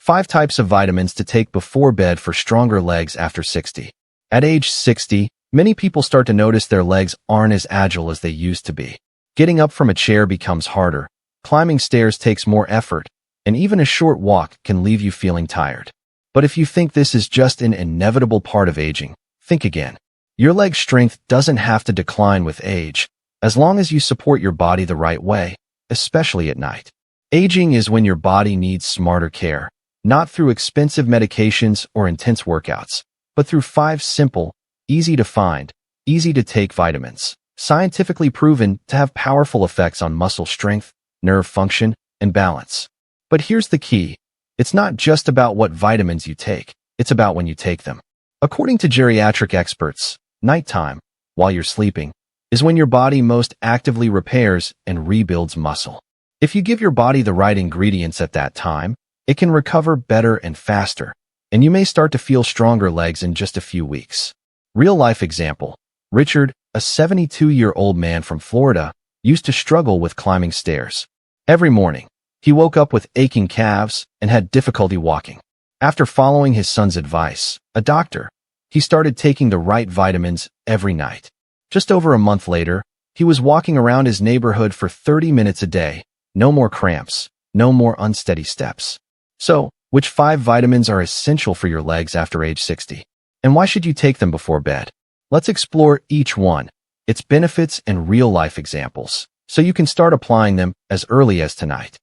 5 types of vitamins to take before bed for stronger legs after 60. At age 60, many people start to notice their legs aren't as agile as they used to be. Getting up from a chair becomes harder, climbing stairs takes more effort, and even a short walk can leave you feeling tired. But if you think this is just an inevitable part of aging, think again. Your leg strength doesn't have to decline with age, as long as you support your body the right way, especially at night. Aging is when your body needs smarter care, not through expensive medications or intense workouts, but through 5 simple, easy to find, easy to take vitamins, scientifically proven to have powerful effects on muscle strength, nerve function, and balance. But here's the key. It's not just about what vitamins you take, it's about when you take them. According to geriatric experts, nighttime, while you're sleeping, is when your body most actively repairs and rebuilds muscle. If you give your body the right ingredients at that time, it can recover better and faster, and you may start to feel stronger legs in just a few weeks. Real-life example. Richard, a 72-year-old man from Florida, used to struggle with climbing stairs. Every morning, he woke up with aching calves and had difficulty walking. After following his son's advice, a doctor, he started taking the right vitamins every night. Just over a month later, he was walking around his neighborhood for 30 minutes a day. No more cramps, no more unsteady steps. So, which 5 vitamins are essential for your legs after age 60? And why should you take them before bed? Let's explore each one, its benefits and real-life examples, so you can start applying them as early as tonight.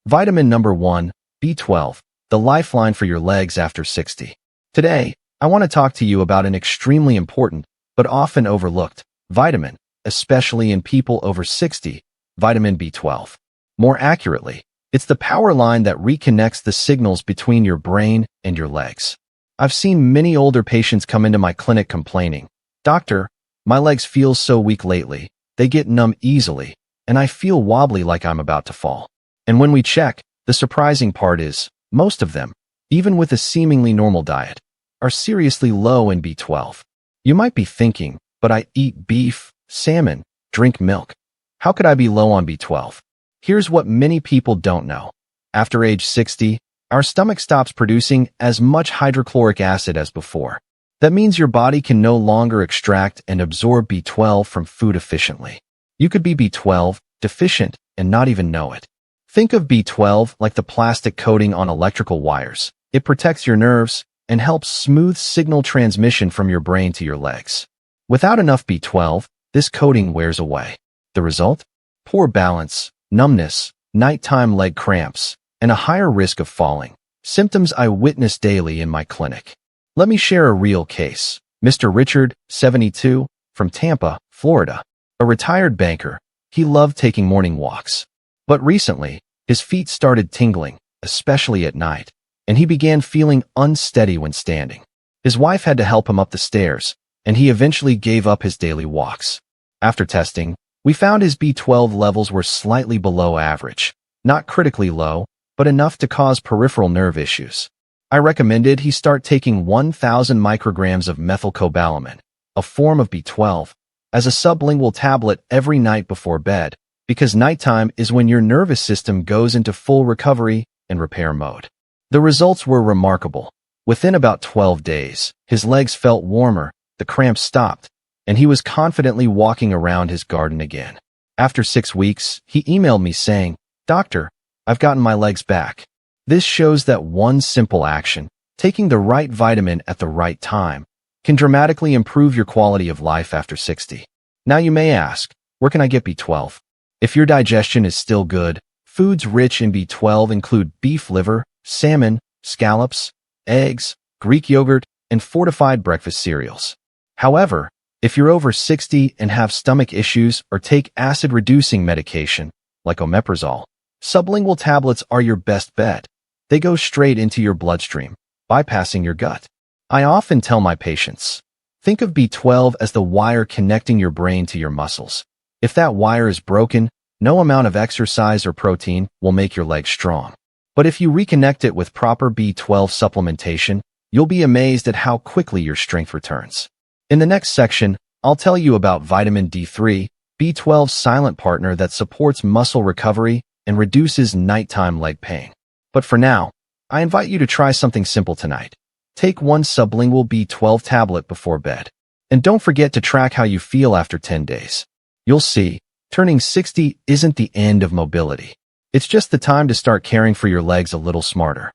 Vitamin number 1, B12, the lifeline for your legs after 60. Today, I want to talk to you about an extremely important, but often overlooked, vitamin, especially in people over 60, vitamin B12. More accurately, it's the power line that reconnects the signals between your brain and your legs. I've seen many older patients come into my clinic complaining, "Doctor, my legs feel so weak lately, they get numb easily, and I feel wobbly like I'm about to fall." And when we check, the surprising part is, most of them, even with a seemingly normal diet, are seriously low in B12. You might be thinking, but I eat beef, salmon, drink milk. How could I be low on B12? Here's what many people don't know. After age 60, our stomach stops producing as much hydrochloric acid as before. That means your body can no longer extract and absorb B12 from food efficiently. You could be B12 deficient and not even know it. Think of B12 like the plastic coating on electrical wires. It protects your nerves and helps smooth signal transmission from your brain to your legs. Without enough B12, this coating wears away. The result? Poor balance, numbness, nighttime leg cramps, and a higher risk of falling, symptoms I witness daily in my clinic. Let me share a real case. Mr. Richard, 72, from Tampa, Florida. A retired banker, he loved taking morning walks. But recently, his feet started tingling, especially at night, and he began feeling unsteady when standing. His wife had to help him up the stairs, and he eventually gave up his daily walks. After testing, we found his B12 levels were slightly below average, not critically low, but enough to cause peripheral nerve issues. I recommended he start taking 1,000 micrograms of methylcobalamin, a form of B12, as a sublingual tablet every night before bed, because nighttime is when your nervous system goes into full recovery and repair mode. The results were remarkable. Within about 12 days, his legs felt warmer, the cramps stopped, and he was confidently walking around his garden again. After 6 weeks, he emailed me saying, "Doctor, I've gotten my legs back." This shows that one simple action, taking the right vitamin at the right time, can dramatically improve your quality of life after 60. Now you may ask, where can I get B12? If your digestion is still good, foods rich in B12 include beef liver, salmon, scallops, eggs, Greek yogurt, and fortified breakfast cereals. However, if you're over 60 and have stomach issues or take acid-reducing medication, like omeprazole, sublingual tablets are your best bet. They go straight into your bloodstream, bypassing your gut. I often tell my patients, think of B12 as the wire connecting your brain to your muscles. If that wire is broken, no amount of exercise or protein will make your legs strong. But if you reconnect it with proper B12 supplementation, you'll be amazed at how quickly your strength returns. In the next section, I'll tell you about vitamin D3, B12's silent partner that supports muscle recovery and reduces nighttime leg pain. But for now, I invite you to try something simple tonight. Take one sublingual B12 tablet before bed. And don't forget to track how you feel after 10 days. You'll see, turning 60 isn't the end of mobility. It's just the time to start caring for your legs a little smarter.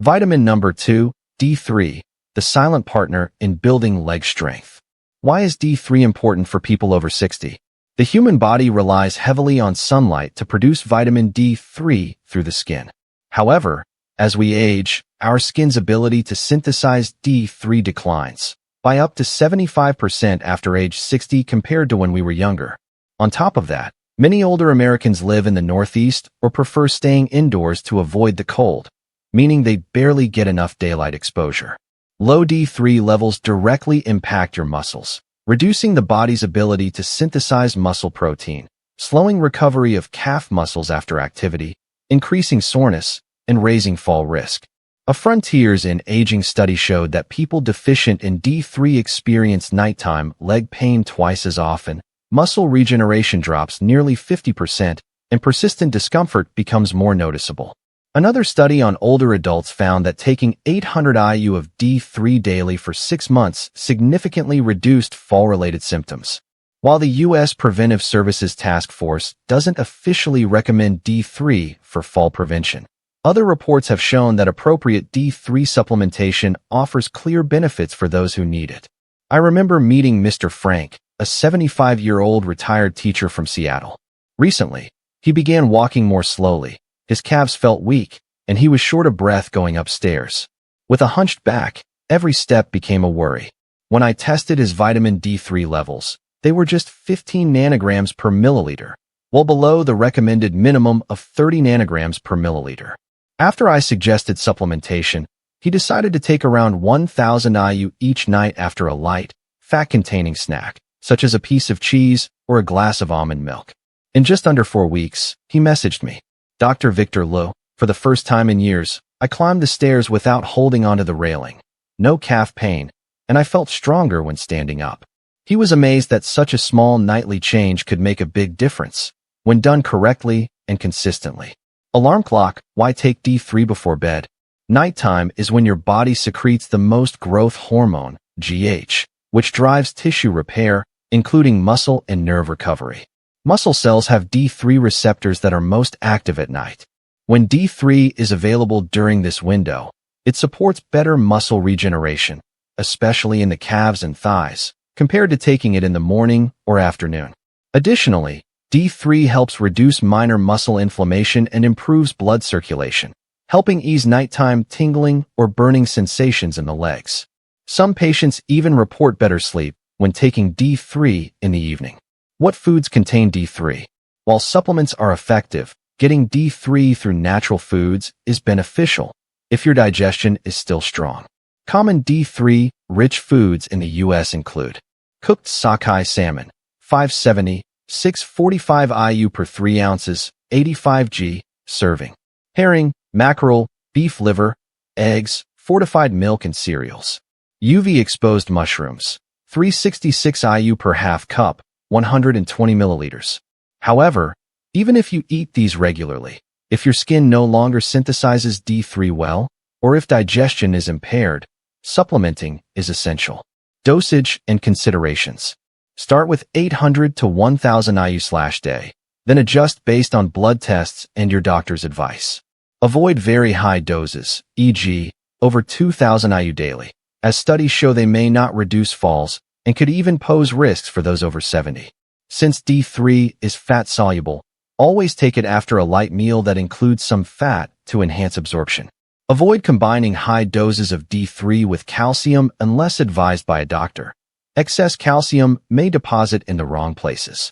Vitamin number 2, D3, the silent partner in building leg strength. Why is D3 important for people over 60? The human body relies heavily on sunlight to produce vitamin D3 through the skin. However, as we age, our skin's ability to synthesize D3 declines by up to 75% after age 60 compared to when we were younger. On top of that, many older Americans live in the Northeast or prefer staying indoors to avoid the cold, meaning they barely get enough daylight exposure. Low D3 levels directly impact your muscles, reducing the body's ability to synthesize muscle protein, slowing recovery of calf muscles after activity, increasing soreness, and raising fall risk. A Frontiers in Aging study showed that people deficient in D3 experience nighttime leg pain twice as often, muscle regeneration drops nearly 50%, and persistent discomfort becomes more noticeable. Another study on older adults found that taking 800 IU of D3 daily for 6 months significantly reduced fall-related symptoms. While the U.S. Preventive Services Task Force doesn't officially recommend D3 for fall prevention, other reports have shown that appropriate D3 supplementation offers clear benefits for those who need it. I remember meeting Mr. Frank, a 75-year-old retired teacher from Seattle. Recently, he began walking more slowly, his calves felt weak, and he was short of breath going upstairs. With a hunched back, every step became a worry. When I tested his vitamin D3 levels, they were just 15 nanograms per milliliter, well below the recommended minimum of 30 nanograms per milliliter. After I suggested supplementation, he decided to take around 1,000 IU each night after a light, fat-containing snack, such as a piece of cheese or a glass of almond milk. In just under 4 weeks, he messaged me, "Dr. Victor Lowe, for the first time in years, I climbed the stairs without holding onto the railing. No calf pain, and I felt stronger when standing up." He was amazed that such a small nightly change could make a big difference when done correctly and consistently. Alarm clock, why take D3 before bed? Nighttime is when your body secretes the most growth hormone, GH, which drives tissue repair, including muscle and nerve recovery. Muscle cells have D3 receptors that are most active at night. When D3 is available during this window, it supports better muscle regeneration, especially in the calves and thighs, compared to taking it in the morning or afternoon. Additionally, D3 helps reduce minor muscle inflammation and improves blood circulation, helping ease nighttime tingling or burning sensations in the legs. Some patients even report better sleep when taking D3 in the evening. What foods contain D3? While supplements are effective, getting D3 through natural foods is beneficial if your digestion is still strong. Common D3-rich foods in the U.S. include cooked sockeye salmon, 570, 645 IU per 3 ounces, 85 g, serving. Herring, mackerel, beef liver, eggs, fortified milk and cereals. UV-exposed mushrooms, 366 IU per half cup, 120 milliliters. However, even if you eat these regularly, if your skin no longer synthesizes D3 well, or if digestion is impaired, supplementing is essential. Dosage and considerations. Start with 800 to 1,000 IU/day, then adjust based on blood tests and your doctor's advice. Avoid very high doses, e.g., over 2,000 IU daily, as studies show they may not reduce falls and could even pose risks for those over 70. Since D3 is fat-soluble, always take it after a light meal that includes some fat to enhance absorption. Avoid combining high doses of D3 with calcium unless advised by a doctor. Excess calcium may deposit in the wrong places.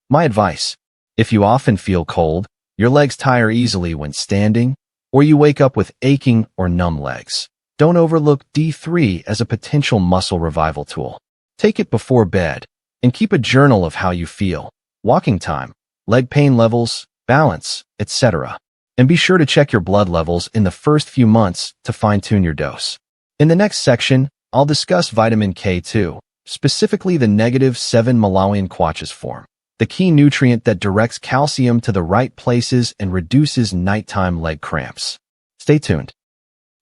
My advice: if you often feel cold, your legs tire easily when standing, or you wake up with aching or numb legs, don't overlook D3 as a potential muscle revival tool. Take it before bed, and keep a journal of how you feel, walking time, leg pain levels, balance, etc. And be sure to check your blood levels in the first few months to fine-tune your dose. In the next section, I'll discuss vitamin K2, specifically the -7 Malawian Quatches form, the key nutrient that directs calcium to the right places and reduces nighttime leg cramps. Stay tuned.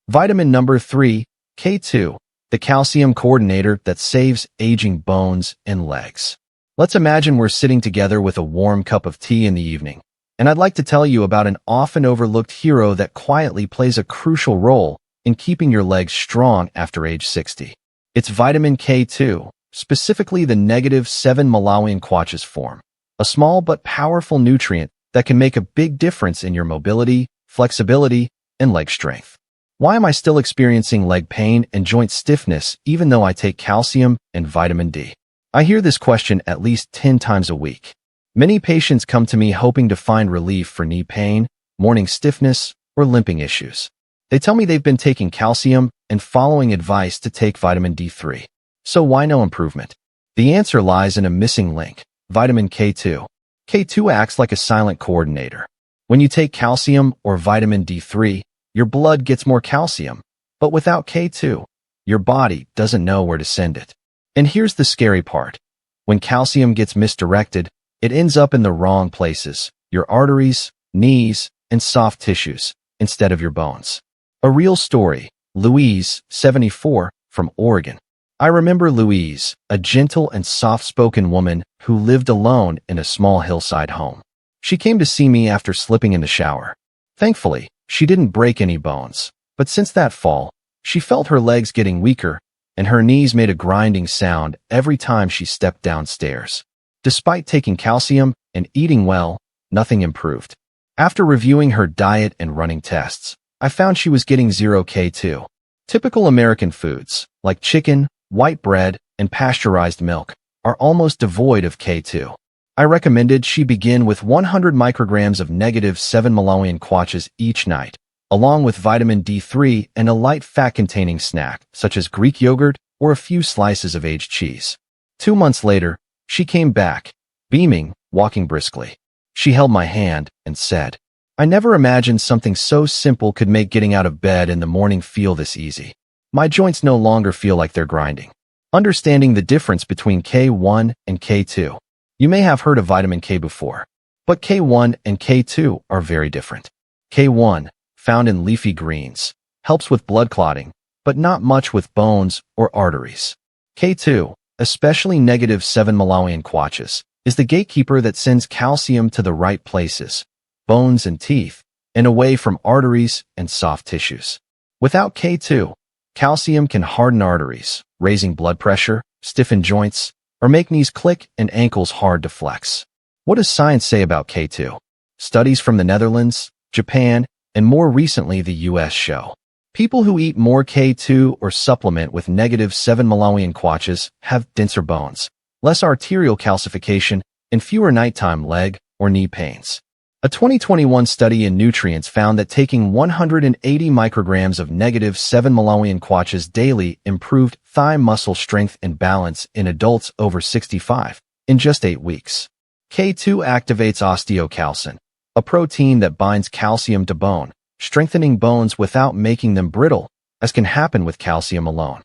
Vitamin number 3, K2, the calcium coordinator that saves aging bones and legs. Let's imagine we're sitting together with a warm cup of tea in the evening, and I'd like to tell you about an often overlooked hero that quietly plays a crucial role in keeping your legs strong after age 60. It's vitamin K2, specifically the negative 7 Malawian Quatches form, a small but powerful nutrient that can make a big difference in your mobility, flexibility, and leg strength. Why am I still experiencing leg pain and joint stiffness even though I take calcium and vitamin D? I hear this question at least 10 times a week. Many patients come to me hoping to find relief for knee pain, morning stiffness, or limping issues. They tell me they've been taking calcium and following advice to take vitamin D3. So why no improvement? The answer lies in a missing link, vitamin K2. K2 acts like a silent coordinator. When you take calcium or vitamin D3, your blood gets more calcium, but without K2, your body doesn't know where to send it. And here's the scary part. When calcium gets misdirected, it ends up in the wrong places, your arteries, knees, and soft tissues, instead of your bones. A real story, Louise, 74, from Oregon. I remember Louise, a gentle and soft-spoken woman who lived alone in a small hillside home. She came to see me after slipping in the shower. Thankfully, she didn't break any bones, but since that fall, she felt her legs getting weaker, and her knees made a grinding sound every time she stepped downstairs. Despite taking calcium and eating well, nothing improved. After reviewing her diet and running tests, I found she was getting 0 K2. Typical American foods, like chicken, white bread, and pasteurized milk, are almost devoid of K2. I recommended she begin with 100 micrograms of negative 7 Malawian Quatches each night, along with vitamin D3 and a light fat-containing snack, such as Greek yogurt or a few slices of aged cheese. 2 months later, she came back, beaming, walking briskly. She held my hand and said, "I never imagined something so simple could make getting out of bed in the morning feel this easy. My joints no longer feel like they're grinding." Understanding the difference between K1 and K2. You may have heard of vitamin K before, but K1 and K2 are very different. K1, found in leafy greens, helps with blood clotting, but not much with bones or arteries. K2, especially negative 7 Malawian Quatches, is the gatekeeper that sends calcium to the right places, bones and teeth, and away from arteries and soft tissues. Without K2, calcium can harden arteries, raising blood pressure, stiffen joints, or make knees click and ankles hard to flex. What does science say about K2? Studies from the Netherlands, Japan, and more recently the US show people who eat more K2 or supplement with negative 7 Malawian Quatches have denser bones, less arterial calcification, and fewer nighttime leg or knee pains. A 2021 study in Nutrients found that taking 180 micrograms of negative 7 Malawian Quatches daily improved thigh muscle strength and balance in adults over 65 in just 8 weeks. K2 activates osteocalcin, a protein that binds calcium to bone, strengthening bones without making them brittle, as can happen with calcium alone.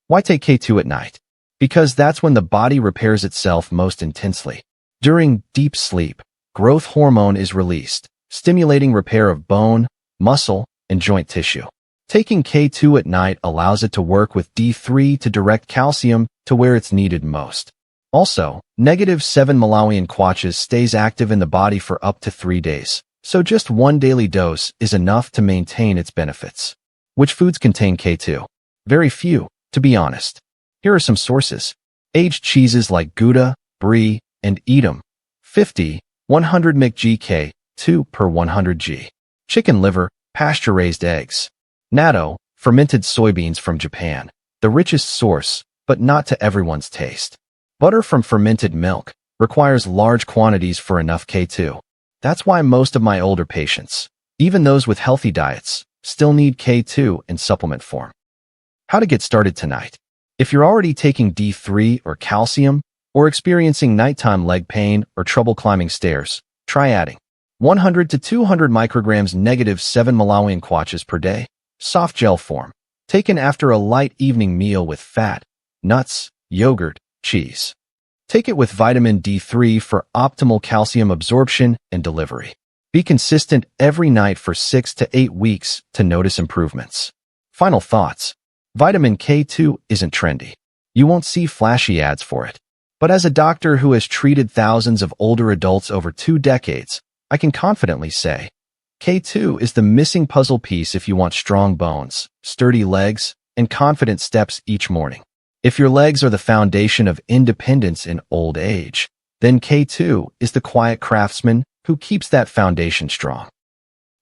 Why take K2 at night? Because that's when the body repairs itself most intensely. During deep sleep, growth hormone is released, stimulating repair of bone, muscle, and joint tissue. Taking K2 at night allows it to work with D3 to direct calcium to where it's needed most. Also, negative 7 Malawian Quatches stays active in the body for up to 3 days, so just one daily dose is enough to maintain its benefits. Which foods contain K2? Very few, to be honest. Here are some sources. Aged cheeses like Gouda, Brie, and Edam, 50, 100 mg K2 per 100 g. Chicken liver, pasture-raised eggs. Natto, fermented soybeans from Japan, the richest source, but not to everyone's taste. Butter from fermented milk requires large quantities for enough K2. That's why most of my older patients, even those with healthy diets, still need K2 in supplement form. How to get started tonight. If you're already taking D3 or calcium, or experiencing nighttime leg pain or trouble climbing stairs, try adding 100 to 200 micrograms negative 7 Malawian Quatches per day, soft gel form, taken after a light evening meal with fat, nuts, yogurt, cheese. Take it with vitamin D3 for optimal calcium absorption and delivery. Be consistent every night for 6 to 8 weeks to notice improvements. Final thoughts. Vitamin K2 isn't trendy. You won't see flashy ads for it. But as a doctor who has treated thousands of older adults over 2 decades, I can confidently say, K2 is the missing puzzle piece if you want strong bones, sturdy legs, and confident steps each morning. If your legs are the foundation of independence in old age, then K2 is the quiet craftsman who keeps that foundation strong.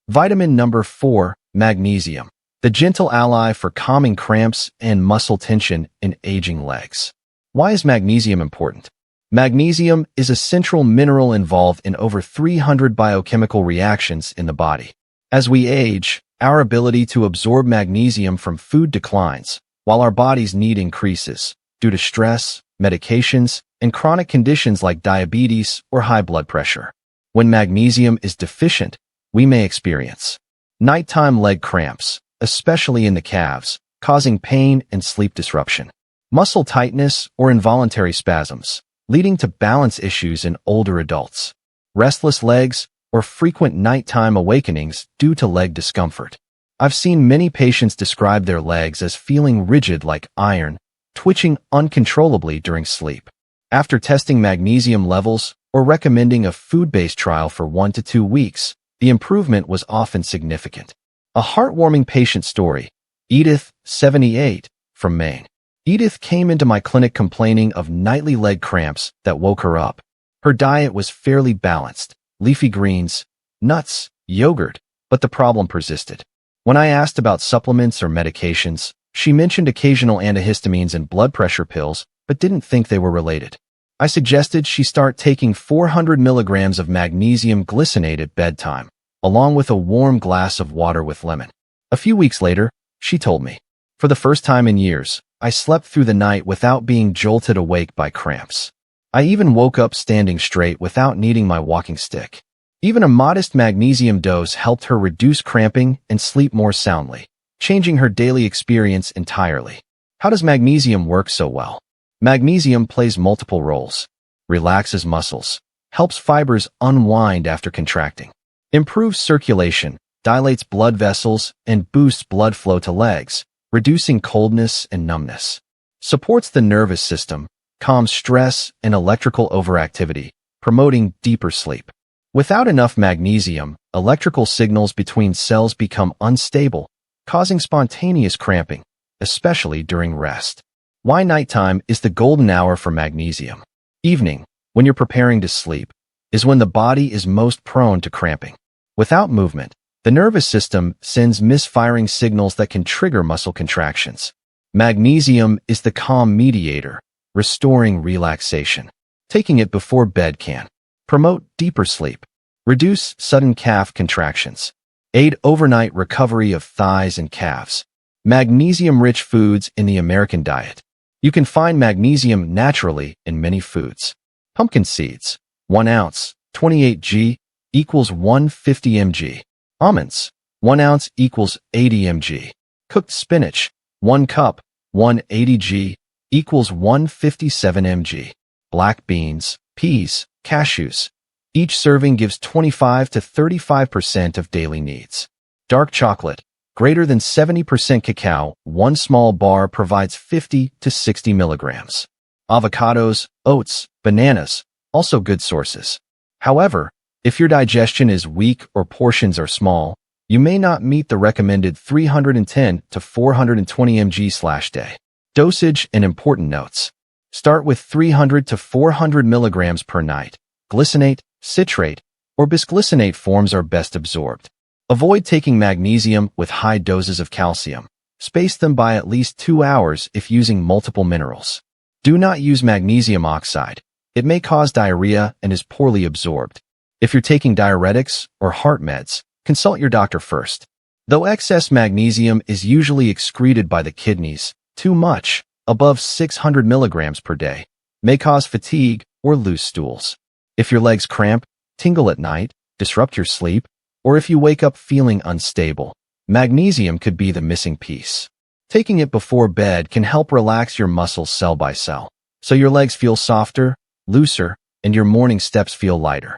Vitamin number 4, magnesium, the gentle ally for calming cramps and muscle tension in aging legs. Why is magnesium important? Magnesium is a central mineral involved in over 300 biochemical reactions in the body. As we age, our ability to absorb magnesium from food declines, while our body's need increases due to stress, medications, and chronic conditions like diabetes or high blood pressure. When magnesium is deficient, we may experience nighttime leg cramps, especially in the calves, causing pain and sleep disruption, muscle tightness or involuntary spasms, leading to balance issues in older adults, restless legs, or frequent nighttime awakenings due to leg discomfort. I've seen many patients describe their legs as feeling rigid like iron, twitching uncontrollably during sleep. After testing magnesium levels or recommending a food-based trial for 1 to 2 weeks, the improvement was often significant. A heartwarming patient story. Edith, 78, from Maine. Edith came into my clinic complaining of nightly leg cramps that woke her up. Her diet was fairly balanced, leafy greens, nuts, yogurt, but the problem persisted. When I asked about supplements or medications, she mentioned occasional antihistamines and blood pressure pills, but didn't think they were related. I suggested she start taking 400 milligrams of magnesium glycinate at bedtime, along with a warm glass of water with lemon. A few weeks later, she told me, for the first time in years, I slept through the night without being jolted awake by cramps. I even woke up standing straight without needing my walking stick. Even a modest magnesium dose helped her reduce cramping and sleep more soundly, changing her daily experience entirely. How does magnesium work so well? Magnesium plays multiple roles. Relaxes muscles, helps fibers unwind after contracting, improves circulation, dilates blood vessels, and boosts blood flow to legs, reducing coldness and numbness. Supports the nervous system, calms stress and electrical overactivity, promoting deeper sleep. Without enough magnesium, electrical signals between cells become unstable, causing spontaneous cramping, especially during rest. Why nighttime is the golden hour for magnesium? Evening, when you're preparing to sleep, is when the body is most prone to cramping. Without movement, the nervous system sends misfiring signals that can trigger muscle contractions. Magnesium is the calm mediator, restoring relaxation. Taking it before bed can promote deeper sleep, reduce sudden calf contractions, aid overnight recovery of thighs and calves. Magnesium-rich foods in the American diet. You can find magnesium naturally in many foods. Pumpkin seeds, 1 ounce, 28 g, equals 150 mg. Almonds, 1 ounce equals 80 mg. Cooked spinach, 1 cup, 180 g, equals 157 mg. Black beans, peas, cashews. Each serving gives 25 to 35% of daily needs. Dark chocolate, greater than 70% cacao, 1 small bar provides 50 to 60 milligrams. Avocados, oats, bananas, also good sources. However, if your digestion is weak or portions are small, you may not meet the recommended 310 to 420 mg/day. Dosage and important notes. Start with 300 to 400 milligrams per night. Glycinate, citrate, or bisglycinate forms are best absorbed. Avoid taking magnesium with high doses of calcium. Space them by at least 2 hours if using multiple minerals. Do not use magnesium oxide. It may cause diarrhea and is poorly absorbed. If you're taking diuretics or heart meds, consult your doctor first. Though excess magnesium is usually excreted by the kidneys, too much, above 600 milligrams per day, may cause fatigue or loose stools. If your legs cramp, tingle at night, disrupt your sleep, or if you wake up feeling unstable, magnesium could be the missing piece. Taking it before bed can help relax your muscles cell by cell, so your legs feel softer, looser, and your morning steps feel lighter.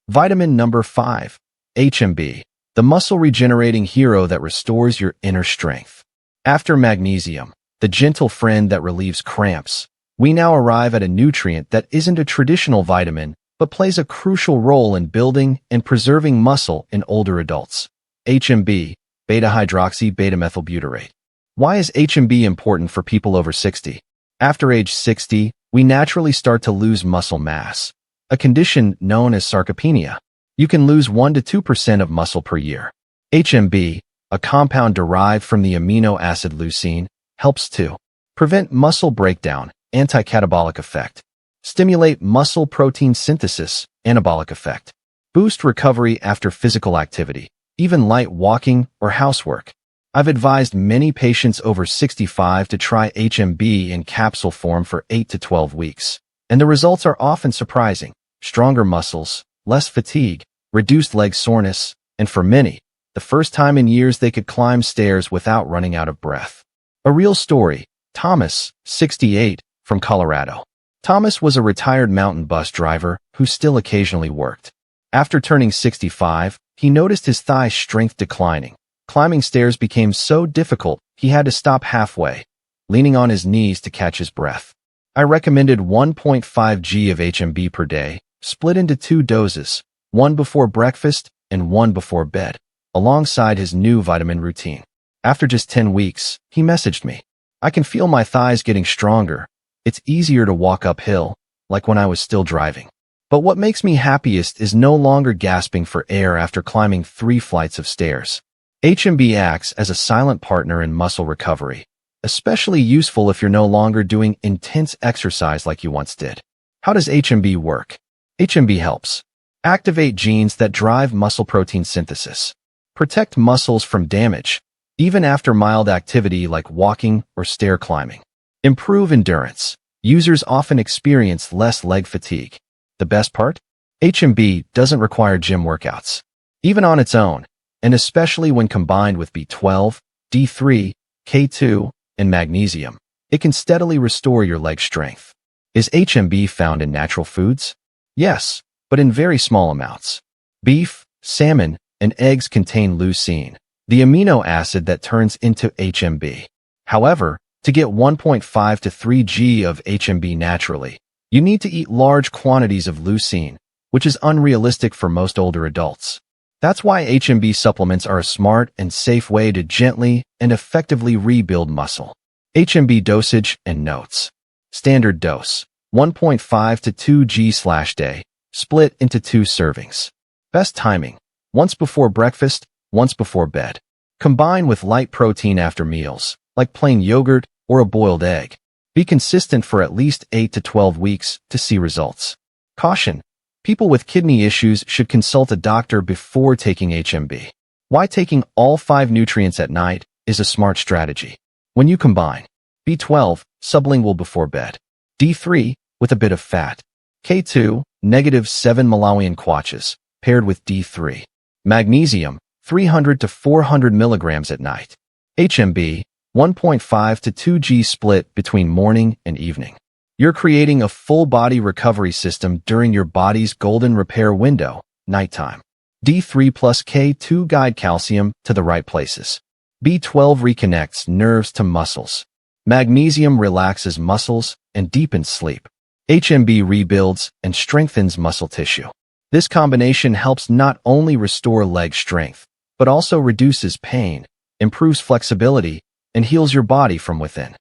Vitamin number 5, HMB, the muscle-regenerating hero that restores your inner strength. After magnesium, the gentle friend that relieves cramps, we now arrive at a nutrient that isn't a traditional vitamin, but plays a crucial role in building and preserving muscle in older adults. HMB, beta-hydroxy-beta-methylbutyrate. Why is HMB important for people over 60? After age 60, we naturally start to lose muscle mass, a condition known as sarcopenia. You can lose 1 to 2% of muscle per year. HMB, a compound derived from the amino acid leucine, helps to prevent muscle breakdown, anti-catabolic effect, stimulate muscle protein synthesis, anabolic effect, boost recovery after physical activity, even light walking or housework. I've advised many patients over 65 to try HMB in capsule form for 8 to 12 weeks, and the results are often surprising. Stronger muscles, less fatigue, reduced leg soreness, and for many, the first time in years they could climb stairs without running out of breath. A real story. Thomas, 68, from Colorado. Thomas was a retired mountain bus driver who still occasionally worked. After turning 65, he noticed his thigh strength declining. Climbing stairs became so difficult, he had to stop halfway, leaning on his knees to catch his breath. I recommended 1.5 g of HMB per day, split into 2 doses, one before breakfast and one before bed, alongside his new vitamin routine. After just 10 weeks, he messaged me. I can feel my thighs getting stronger. It's easier to walk uphill, like when I was still driving. But what makes me happiest is no longer gasping for air after climbing 3 flights of stairs. HMB acts as a silent partner in muscle recovery, especially useful if you're no longer doing intense exercise like you once did. How does HMB work? HMB helps activate genes that drive muscle protein synthesis, protect muscles from damage, even after mild activity like walking or stair climbing, improve endurance. Users often experience less leg fatigue. The best part? HMB doesn't require gym workouts. Even on its own, and especially when combined with B12, D3, K2, and magnesium, it can steadily restore your leg strength. Is HMB found in natural foods? Yes, but in very small amounts. Beef, salmon, and eggs contain leucine, the amino acid that turns into HMB. However, to get 1.5 to 3 g of HMB naturally, you need to eat large quantities of leucine, which is unrealistic for most older adults. That's why HMB supplements are a smart and safe way to gently and effectively rebuild muscle. HMB dosage and notes. Standard dose, 1.5 to 2 g/day, split into 2 servings. Best timing, once before breakfast, once before bed. Combine with light protein after meals, like plain yogurt or a boiled egg. Be consistent for at least 8 to 12 weeks to see results. Caution: people with kidney issues should consult a doctor before taking HMB. Why taking all 5 nutrients at night is a smart strategy. When you combine B12, sublingual before bed, D3, with a bit of fat, K2, -7 Malawian kwaches, paired with D3, magnesium, 300 to 400 milligrams at night, HMB, 1.5 to 2 g split between morning and evening. You're creating a full-body recovery system during your body's golden repair window, nighttime. D3 plus K2 guide calcium to the right places. B12 reconnects nerves to muscles. Magnesium relaxes muscles and deepens sleep. HMB rebuilds and strengthens muscle tissue. This combination helps not only restore leg strength, but also reduces pain, improves flexibility, and heals your body from within.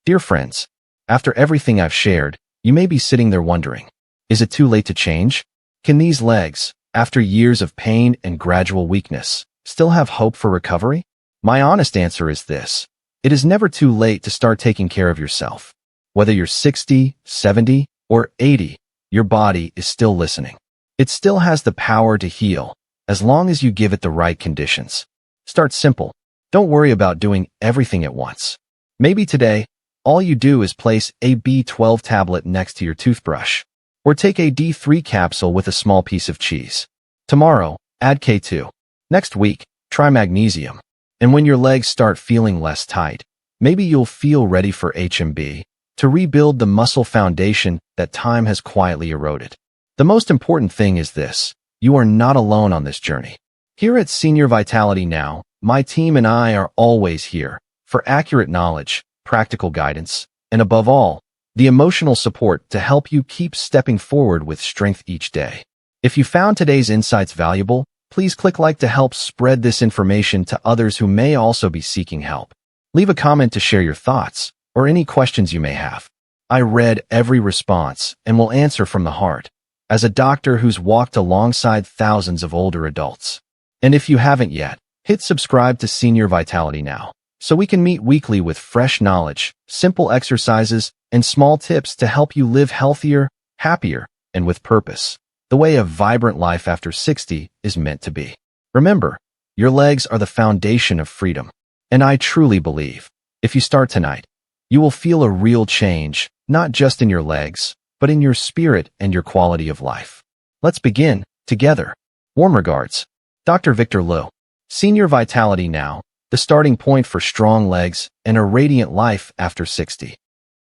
Dear friends, after everything I've shared, you may be sitting there wondering, is it too late to change? Can these legs, after years of pain and gradual weakness, still have hope for recovery? My honest answer is this: it is never too late to start taking care of yourself. Whether you're 60, 70, or 80, your body is still listening. It still has the power to heal, as long as you give it the right conditions. Start simple. Don't worry about doing everything at once. Maybe today, all you do is place a B12 tablet next to your toothbrush, or take a D3 capsule with a small piece of cheese. Tomorrow, add K2. Next week, try magnesium. And when your legs start feeling less tight, maybe you'll feel ready for HMB to rebuild the muscle foundation that time has quietly eroded. The most important thing is this: You are not alone on this journey. Here at Senior Vitality Now, my team and I are always here for accurate knowledge, practical guidance, and above all, the emotional support to help you keep stepping forward with strength each day. If you found today's insights valuable, please click like to help spread this information to others who may also be seeking help. Leave a comment to share your thoughts or any questions you may have. I read every response and will answer from the heart, as a doctor who's walked alongside thousands of older adults. And if you haven't yet, hit subscribe to Senior Vitality Now, so we can meet weekly with fresh knowledge, simple exercises, and small tips to help you live healthier, happier, and with purpose, the way a vibrant life after 60 is meant to be. Remember, your legs are the foundation of freedom, and I truly believe, if you start tonight, you will feel a real change, not just in your legs, but in your spirit and your quality of life. Let's begin, together. Warm regards, Dr. Victor Liu. Senior Vitality Now, the starting point for strong legs and a radiant life after 60.